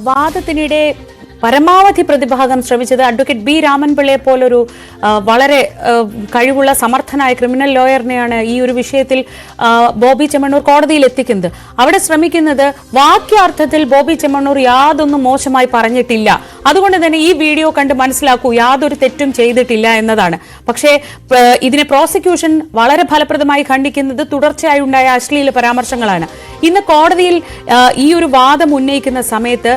വാദത്തിനിടെ പരമാവധി പ്രതിഭാഗം ശ്രമിച്ചത് അഡ്വക്കേറ്റ് ബി രാമൻപിള്ളയെ പോലൊരു വളരെ കഴിവുള്ള സമർത്ഥനായ ക്രിമിനൽ ലോയറിനെയാണ് ഈ ഒരു വിഷയത്തിൽ ബോബി ചെമ്മണ്ണൂർ കോടതിയിൽ എത്തിക്കുന്നത്. അവിടെ ശ്രമിക്കുന്നത് വാക്യാർത്ഥത്തിൽ ബോബി ചെമ്മണ്ണൂർ യാതൊന്നും മോശമായി പറഞ്ഞിട്ടില്ല, അതുകൊണ്ട് തന്നെ ഈ വീഡിയോ കണ്ട് മനസ്സിലാക്കൂ യാതൊരു തെറ്റും ചെയ്തിട്ടില്ല എന്നതാണ്. പക്ഷേ ഇതിനെ പ്രോസിക്യൂഷൻ വളരെ ഫലപ്രദമായി ഖണ്ഡിക്കുന്നത് തുടർച്ചയായി ഉണ്ടായ അശ്ലീല പരാമർശങ്ങളാണ്. ഇന്ന് കോടതിയിൽ ഈ ഒരു വാദം ഉന്നയിക്കുന്ന സമയത്ത്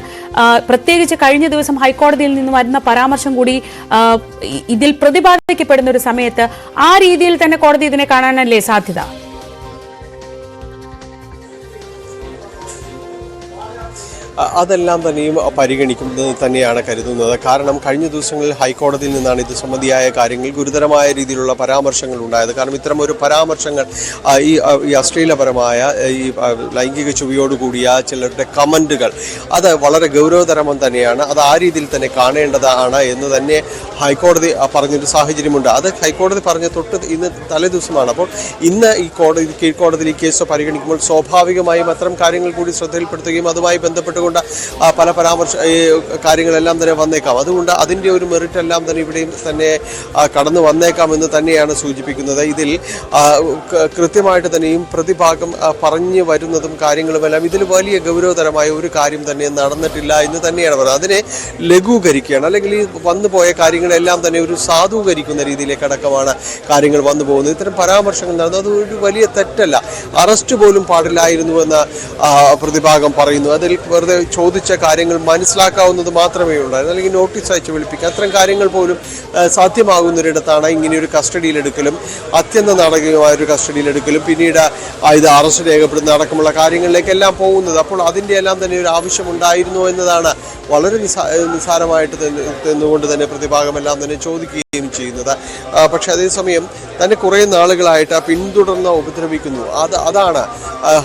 പ്രത്യേകിച്ച് കഴിഞ്ഞ ദിവസം ഹൈക്കോടതിയിൽ നിന്ന് വരുന്ന പരാമർശം കൂടി ഇതിൽ പ്രതിപാദിക്കപ്പെടുന്ന ഒരു സമയത്ത് ആ രീതിയിൽ തന്നെ കോടതി ഇതിനെ കാണാനല്ലേ സാധ്യത? അതെല്ലാം തന്നെയും പരിഗണിക്കുന്നത് തന്നെയാണ് കരുതുന്നത്. കാരണം കഴിഞ്ഞ ദിവസങ്ങളിൽ ഹൈക്കോടതിയിൽ നിന്നാണ് ഇത് സംബന്ധിയായ കാര്യങ്ങൾ ഗുരുതരമായ രീതിയിലുള്ള പരാമർശങ്ങൾ ഉണ്ടായത്. കാരണം ഇത്തരം ഒരു പരാമർശങ്ങൾ ഈ അശ്ലീലപരമായ ഈ ലൈംഗിക ചുവയോടുകൂടിയ ചിലരുടെ കമൻറ്റുകൾ അത് വളരെ ഗൗരവതരം തന്നെയാണ്. അത് ആ രീതിയിൽ തന്നെ കാണേണ്ടതാണ് എന്ന് തന്നെ ഹൈക്കോടതി പറഞ്ഞൊരു സാഹചര്യമുണ്ട്. അത് ഹൈക്കോടതി പറഞ്ഞ തൊട്ട് ഇന്ന് തലേ ദിവസമാണ്. അപ്പോൾ ഇന്ന് ഈ കീഴ്ക്കോടതിയിൽ ഈ കേസ് പരിഗണിക്കുമ്പോൾ സ്വാഭാവികമായും അത്തരം കാര്യങ്ങൾ കൂടി ശ്രദ്ധയിൽപ്പെടുത്തുകയും അതുമായി ബന്ധപ്പെട്ടുകൊണ്ട് പല കാര്യങ്ങളെല്ലാം തന്നെ വന്നേക്കാം. അതുകൊണ്ട് അതിൻ്റെ ഒരു മെറിറ്റ് എല്ലാം തന്നെ ഇവിടെയും തന്നെ കടന്നു വന്നേക്കാം എന്ന് തന്നെയാണ് സൂചിപ്പിക്കുന്നത്. ഇതിൽ കൃത്യമായിട്ട് തന്നെയും പ്രതിഭാഗം പറഞ്ഞു വരുന്നതും കാര്യങ്ങളുമെല്ലാം ഇതിൽ വലിയ ഗൗരവതരമായ ഒരു കാര്യം തന്നെ നടന്നിട്ടില്ല എന്ന് തന്നെയാണ് പറയുന്നത്. അതിനെ ലഘൂകരിക്കുകയാണ്, അല്ലെങ്കിൽ ഈ വന്നുപോയ കാര്യങ്ങളെല്ലാം തന്നെ ഒരു സാധൂകരിക്കുന്ന രീതിയിലേക്ക് അടക്കമാണ് കാര്യങ്ങൾ വന്നു പോകുന്നത്. ഇത്തരം പരാമർശങ്ങൾ നടന്നത് അത് ഒരു വലിയ തെറ്റല്ല, അറസ്റ്റ് പോലും പാടില്ലായിരുന്നുവെന്ന് പ്രതിഭാഗം പറയുന്നു. അതിൽ വെറുതെ ചോദിച്ച കാര്യങ്ങൾ മനസ്സിലാക്കാവുന്നത് മാത്രമേ ഉണ്ടായിരുന്നു, അല്ലെങ്കിൽ നോട്ടീസ് അയച്ച് വിളിപ്പിക്കുക അത്തരം കാര്യങ്ങൾ പോലും സാധ്യമാകുന്നൊരിടത്താണ് ഇങ്ങനെയൊരു കസ്റ്റഡിയിലെടുക്കലും അത്യന്തം നാടകീയമായൊരു കസ്റ്റഡിയിലെടുക്കലും പിന്നീട് ഇത് അറസ്റ്റ് രേഖപ്പെടുന്ന അടക്കമുള്ള കാര്യങ്ങളിലേക്കെല്ലാം പോകുന്നത്. അപ്പോൾ അതിൻ്റെ എല്ലാം തന്നെ ഒരു ആവശ്യമുണ്ടായിരുന്നു എന്നതാണ് വളരെ നിസ്സാരമായിട്ട് നിന്നുകൊണ്ട് തന്നെ പ്രതിഭാഗമെല്ലാം തന്നെ ചോദിക്കുകയും ചെയ്യുന്നത്. പക്ഷെ അതേസമയം തന്നെ കുറേ നാളുകളായിട്ട് പിന്തുടർന്ന് ഉപദ്രവിക്കുന്നു. അതാണ്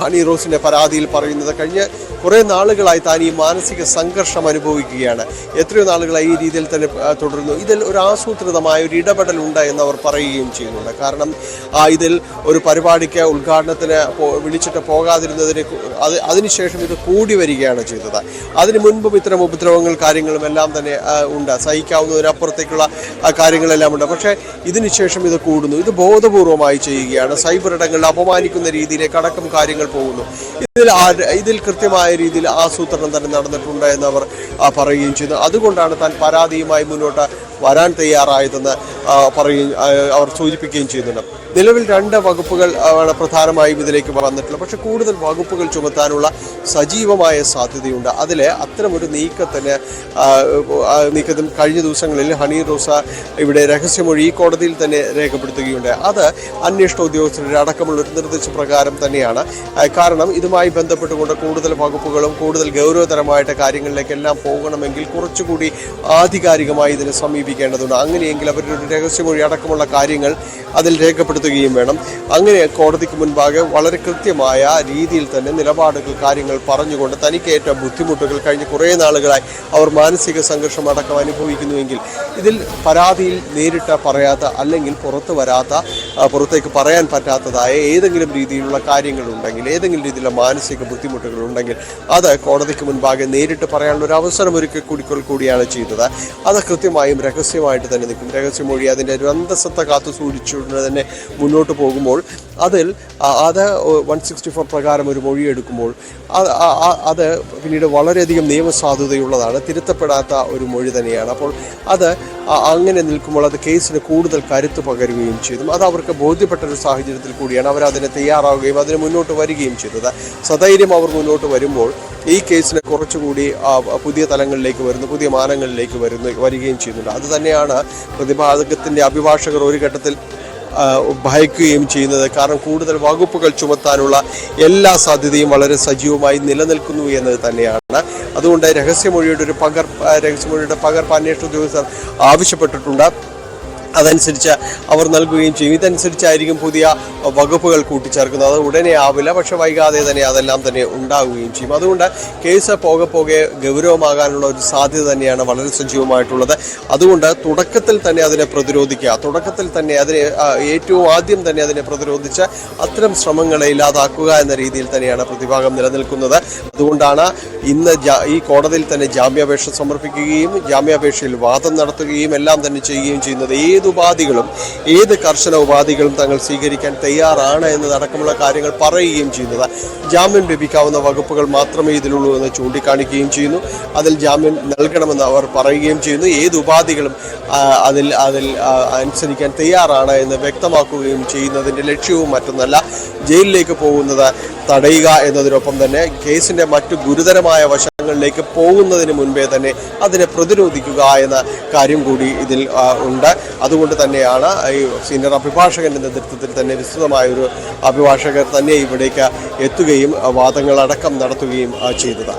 ഹണി റോസിൻ്റെ പരാതിയിൽ പറയുന്നത്. കഴിഞ്ഞ കുറേ നാളുകളായി താൻ ഈ മാനസിക സംഘർഷം അനുഭവിക്കുകയാണ്, എത്രയോ നാളുകളായി ഈ രീതിയിൽ തന്നെ തുടരുന്നു. ഇതിൽ ഒരു ആസൂത്രിതമായ ഒരു ഇടപെടലുണ്ട് എന്നവർ പറയുകയും ചെയ്യുന്നുണ്ട്. കാരണം ഇതിൽ ഒരു പരിപാടിക്ക് ഉദ്ഘാടനത്തിന് വിളിച്ചിട്ട് പോകാതിരുന്നതിന് അതിനുശേഷം ഇത് കൂടി വരികയാണ് ചെയ്തത്. അതിന് മുൻപും ഇത്തരം ഉപദ്രവങ്ങൾ കാര്യങ്ങളും എല്ലാം തന്നെ ഉണ്ട്, സഹിക്കാവുന്നതിനപ്പുറത്തേക്കുള്ള കാര്യങ്ങളെല്ലാം ഉണ്ട്. പക്ഷേ ഇതിനുശേഷം ഇത് കൂടുന്നു. ഇത് ബോധപൂർവമായി ചെയ്യുകയാണ്, സൈബർ ഇടങ്ങളിൽ അപമാനിക്കുന്ന രീതിയിലേക്ക് അടക്കം കാര്യങ്ങൾ പോകുന്നു. ഇതിൽ കൃത്യമായ രീതിയിൽ ആസൂത്രണം തന്നെ നടന്നിട്ടുണ്ട് എന്നവർ പറയുകയും ചെയ്യുന്നു. അതുകൊണ്ടാണ് താൻ പരാതിയുമായി മുന്നോട്ട് വരാൻ തയ്യാറായതെന്ന് അവർ സൂചിപ്പിക്കുകയും ചെയ്യുന്നുണ്ട്. നിലവിൽ 2 വകുപ്പുകൾ ആണ് പ്രധാനമായും ഇതിലേക്ക് വന്നിട്ടുള്ളത്. പക്ഷേ കൂടുതൽ വകുപ്പുകൾ ചുമത്താനുള്ള സജീവമായ സാധ്യതയുണ്ട്. അതിൽ അത്തരമൊരു നീക്കത്തിന് കഴിഞ്ഞ ദിവസങ്ങളിൽ ഹണി റോസ ഇവിടെ രഹസ്യമൊഴി ഈ കോടതിയിൽ തന്നെ രേഖപ്പെടുത്തുകയുണ്ട്. അത് അന്വേഷണ ഉദ്യോഗസ്ഥരുടെ അടക്കമുള്ള ഒരു നിർദ്ദേശപ്രകാരം തന്നെയാണ്. കാരണം ഇതുമായി ബന്ധപ്പെട്ടുകൊണ്ട് കൂടുതൽ വകുപ്പുകളും കൂടുതൽ ഗൗരവതരമായിട്ട് കാര്യങ്ങളിലേക്കെല്ലാം പോകണമെങ്കിൽ കുറച്ചുകൂടി ആധികാരികമായി ഇതിനെ സമീപിക്കേണ്ടതുണ്ട്. അങ്ങനെയെങ്കിൽ അവരുടെ ഒരു രഹസ്യമൊഴി അടക്കമുള്ള കാര്യങ്ങൾ അതിൽ രേഖപ്പെടുത്തുകയും വേണം. അങ്ങനെ കോടതിക്ക് മുൻപാകെ വളരെ കൃത്യമായ രീതിയിൽ തന്നെ നിലപാടുകൾ കാര്യങ്ങൾ പറഞ്ഞുകൊണ്ട് തനിക്കേറ്റ ബുദ്ധിമുട്ടുകൾ കഴിഞ്ഞ് കുറേ നാളുകളായി അവർ മാനസിക സംഘർഷം അടക്കം അനുഭവിക്കുന്നുവെങ്കിൽ ഇതിൽ പരാതിയിൽ നേരിട്ട് പറയാത്ത അല്ലെങ്കിൽ പുറത്തേക്ക് പറയാൻ പറ്റാത്തതായ ഏതെങ്കിലും രീതിയിലുള്ള കാര്യങ്ങളുണ്ടെങ്കിൽ, ഏതെങ്കിലും രീതിയിലുള്ള മാനസിക ബുദ്ധിമുട്ടുകൾ ഉണ്ടെങ്കിൽ അത് കോടതിക്ക് മുൻപാകെ നേരിട്ട് പറയാനുള്ള ഒരു അവസരം ഒരുക്കി കൂടിയാണ് ചെയ്തത്. അത് കൃത്യമായും രഹസ്യമായിട്ട് തന്നെ നിൽക്കും. രഹസ്യമൊഴി അതിൻ്റെ ഒരു അന്തസ്സത്ത കാത്തു സൂക്ഷിച്ചുകൊണ്ട് തന്നെ മുന്നോട്ട് പോകുമ്പോൾ അത് 164 പ്രകാരം ഒരു മൊഴിയെടുക്കുമ്പോൾ അത് പിന്നീട് വളരെയധികം നിയമസാധുതയുള്ളതാണ്, തിരുത്തപ്പെടാത്ത ഒരു മൊഴി തന്നെയാണ്. അപ്പോൾ അത് അങ്ങനെ നിൽക്കുമ്പോൾ അത് കേസിന് കൂടുതൽ കരുത്ത് പകരുകയും ചെയ്തു. അത് അവർക്ക് ബോധ്യപ്പെട്ട ഒരു സാഹചര്യത്തിൽ കൂടിയാണ് അവരതിനെ തയ്യാറാവുകയും അതിന് മുന്നോട്ട് വരികയും ചെയ്തത്. സധൈര്യം അവർ മുന്നോട്ട് വരുമ്പോൾ ഈ കേസിന് കുറച്ചുകൂടി പുതിയ തലങ്ങളിലേക്ക് വരുന്നു, പുതിയ മാനങ്ങളിലേക്ക് വരികയും ചെയ്യുന്നുണ്ട്. അതുതന്നെയാണ് പ്രതിഭാഗത്തിൻ്റെ അഭിഭാഷകർ ഒരു ഘട്ടത്തിൽ ഭയക്കുകയും ചെയ്യുന്നത്. കാരണം കൂടുതൽ വകുപ്പുകൾ ചുമത്താനുള്ള എല്ലാ സാധ്യതയും വളരെ സജീവമായി നിലനിൽക്കുന്നു എന്നത് തന്നെയാണ്. അതുകൊണ്ട് രഹസ്യമൊഴിയുടെ പകർപ്പ് അന്വേഷണ ഉദ്യോഗസ്ഥർ ആവശ്യപ്പെട്ടിട്ടുണ്ട്. അതനുസരിച്ച് അവർ നൽകുകയും ചെയ്യും. ഇതനുസരിച്ചായിരിക്കും പുതിയ വകുപ്പുകൾ കൂട്ടിച്ചേർക്കുന്നത്. അത് ഉടനെ ആവില്ല, പക്ഷെ വൈകാതെ തന്നെ അതെല്ലാം തന്നെ ഉണ്ടാവുകയും ചെയ്യും. അതുകൊണ്ട് കേസ് പോകെ ഗൗരവമാകാനുള്ള ഒരു സാധ്യത തന്നെയാണ് വളരെ സജീവമായിട്ടുള്ളത്. അതുകൊണ്ട് തുടക്കത്തിൽ തന്നെ അതിനെ പ്രതിരോധിക്കുക, തുടക്കത്തിൽ തന്നെ അതിനെ ഏറ്റവും ആദ്യം തന്നെ അതിനെ പ്രതിരോധിച്ച് അത്തരം ശ്രമങ്ങളെ ഇല്ലാതാക്കുക എന്ന രീതിയിൽ തന്നെയാണ് പ്രതിഭാഗം നിലനിൽക്കുന്നത്. അതുകൊണ്ടാണ് ഇന്ന് ഈ കോടതിയിൽ തന്നെ ജാമ്യാപേക്ഷ സമർപ്പിക്കുകയും ജാമ്യാപേക്ഷയിൽ വാദം നടത്തുകയും എല്ലാം തന്നെ ചെയ്യുകയും ചെയ്യുന്നത്. ഉപാധികളും ഏത് കർശന ഉപാധികളും തങ്ങൾ സ്വീകരിക്കാൻ തയ്യാറാണ് എന്നതടക്കമുള്ള കാര്യങ്ങൾ പറയുകയും ചെയ്യുന്നത്. ജാമ്യം ലഭിക്കാവുന്ന വകുപ്പുകൾ മാത്രമേ ഇതിലുള്ളൂ എന്ന് ചൂണ്ടിക്കാണിക്കുകയും ചെയ്യുന്നു. അതിൽ ജാമ്യം നൽകണമെന്ന് അവർ പറയുകയും ചെയ്യുന്നു. ഏത് ഉപാധികളും അതിൽ അനുസരിക്കാൻ തയ്യാറാണ് എന്ന് വ്യക്തമാക്കുകയും ചെയ്യുന്നതിൻ്റെ ലക്ഷ്യവും മറ്റൊന്നല്ല, ജയിലിലേക്ക് പോകുന്നത് തടയുക എന്നതിനൊപ്പം തന്നെ കേസിൻ്റെ മറ്റു ഗുരുതരമായ വശങ്ങളിലേക്ക് പോകുന്നതിന് മുൻപേ തന്നെ അതിനെ പ്രതിരോധിക്കുക എന്ന കാര്യം കൂടി ഇതിൽ ഉണ്ട്. അതുകൊണ്ട് തന്നെയാണ് ഈ സീനിയർ അഭിഭാഷകന്റെ നേതൃത്വത്തിൽ തന്നെ വിസ്തൃതമായൊരു അഭിഭാഷകർ തന്നെ ഇവിടേക്ക് എത്തുകയും വാദങ്ങളടക്കം നടത്തുകയും ചെയ്തത്.